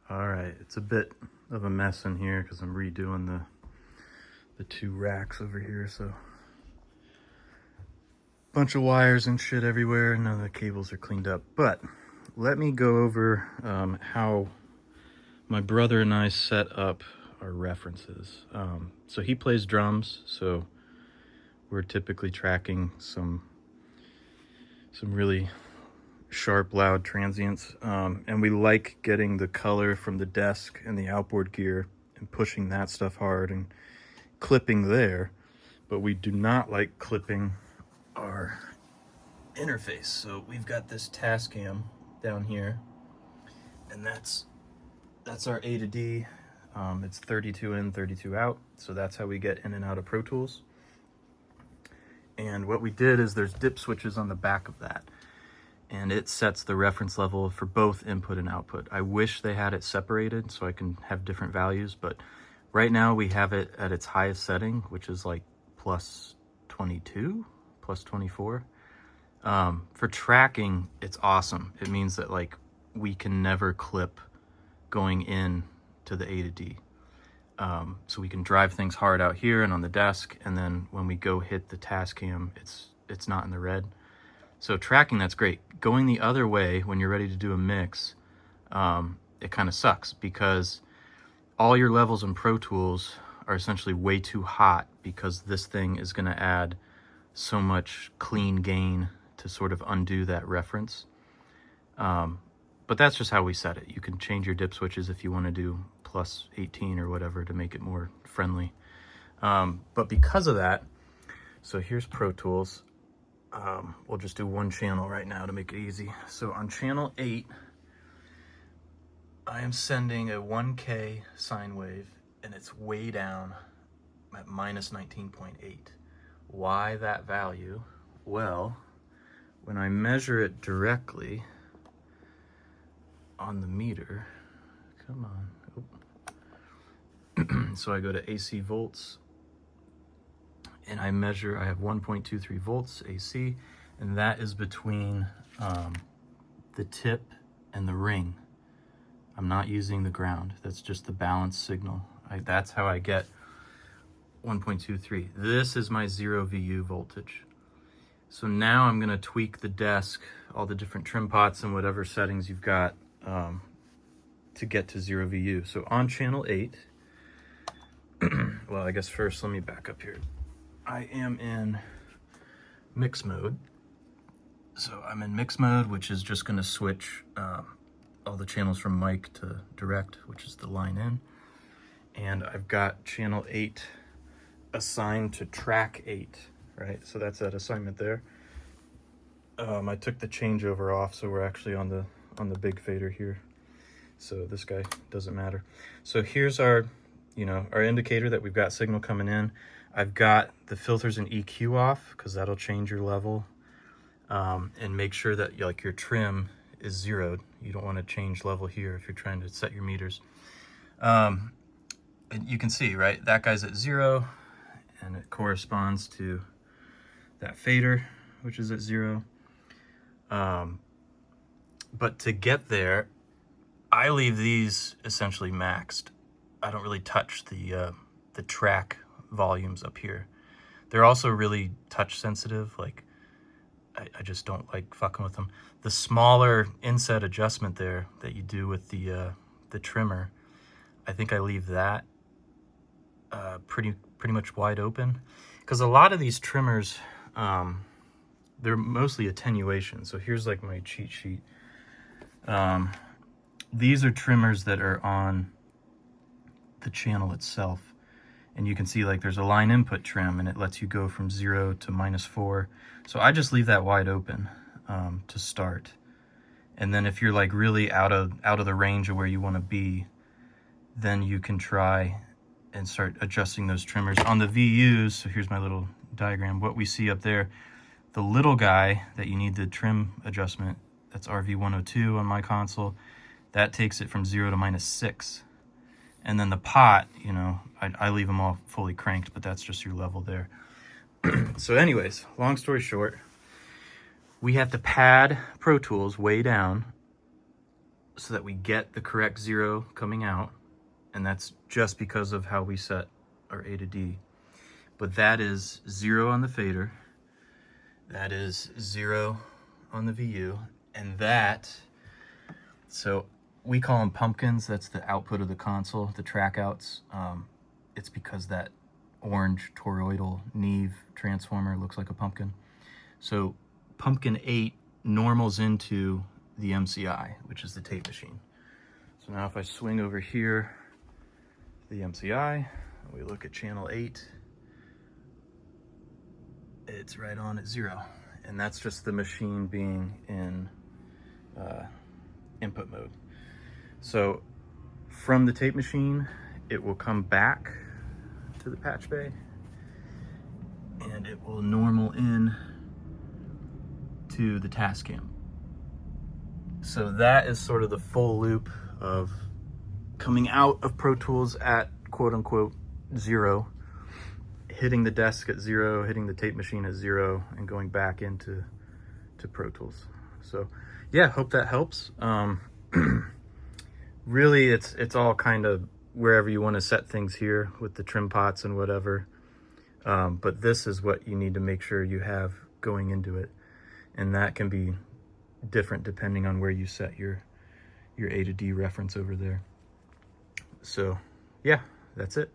All right, it's a bit of a mess in here because I'm redoing the two racks over here, so bunch of wires and shit everywhere. None of the cables are cleaned up, but let me go over how my brother and I set up our references. So he plays drums, so we're typically tracking some really sharp, loud transients, and we like getting the color from the desk and the outboard gear and pushing that stuff hard and clipping there, but we do not like clipping our interface. So we've got this task cam down here, and that's our A to D. It's 32 in, 32 out, so that's how we get in and out of Pro Tools. And what we did is there's dip switches on the back of that, and it sets the reference level for both input and output. I wish they had it separated so I can have different values, but right now we have it at its highest setting, which is like plus 22, plus 24. For tracking, it's awesome. It means that like we can never clip going in to the A to D. So we can drive things hard out here and on the desk, and then when we go hit the task cam, it's not in the red. So tracking, that's great. Going the other way when you're ready to do a mix, it kind of sucks because all your levels in Pro Tools are essentially way too hot because this thing is going to add so much clean gain to sort of undo that reference. But that's just how we set it. You can change your dip switches if you want to do plus 18 or whatever to make it more friendly. But because of that, so here's Pro Tools. We'll just do one channel right now to make it easy. So on channel 8, I am sending a 1K sine wave, and it's way down at minus 19.8. Why that value? Well, when I measure it directly on the meter, come on. So I go to AC volts, and I measure, I have 1.23 volts AC, and that is between the tip and the ring. I'm not using the ground. That's just the balance signal. That's how I get 1.23. This is my 0 VU voltage. So now I'm gonna tweak the desk, all the different trim pots and whatever settings you've got to get to 0 VU. So on channel 8, well, I guess first let me back up here. I am in mix mode. So I'm in mix mode, which is just gonna switch all the channels from mic to direct, which is the line in. And I've got channel 8 assigned to track 8, right? So that's that assignment there. I took the changeover off, so we're actually on the big fader here. So this guy doesn't matter. So here's our indicator that we've got signal coming in. I've got the filters and EQ off because that'll change your level, and make sure that your trim is zeroed. You don't want to change level here if you're trying to set your meters. And you can see, right, that guy's at 0, and it corresponds to that fader, which is at 0. But to get there, I leave these essentially maxed. I don't really touch the track volumes up here. They're also really touch sensitive. Like I just don't like fucking with them. The smaller inset adjustment there that you do with the trimmer, I think I leave that pretty much wide open, because a lot of these trimmers, they're mostly attenuation. So here's like my cheat sheet. These are trimmers that are on the channel itself, and you can see like there's a line input trim, and it lets you go from 0 to -4. So I just leave that wide open to start, and then if you're like really out of the range of where you want to be, then you can try and start adjusting those trimmers on the VUs. So here's my little diagram. What we see up there, the little guy that you need the trim adjustment, that's RV102 on my console. That takes it from 0 to -6. And then the pot, I leave them all fully cranked, but that's just your level there. So anyways, long story short, we have to pad Pro Tools way down so that we get the correct 0 coming out, and that's just because of how we set our A to D. But that is 0 on the fader, that is 0 on the VU, and that, so we call them pumpkins. That's the output of the console, the track outs. It's because that orange toroidal Neve transformer looks like a pumpkin. So pumpkin 8 normals into the MCI, which is the tape machine. So now if I swing over here, the MCI, we look at channel 8, it's right on at 0. And that's just the machine being in input mode. So from the tape machine, it will come back to the patch bay and it will normal in to the Tascam. So that is sort of the full loop of coming out of Pro Tools at quote unquote 0, hitting the desk at 0, hitting the tape machine at 0, and going back into Pro Tools. So yeah, hope that helps. Really, it's all kind of wherever you want to set things here with the trim pots and whatever. But this is what you need to make sure you have going into it. And that can be different depending on where you set your A to D reference over there. So yeah, that's it.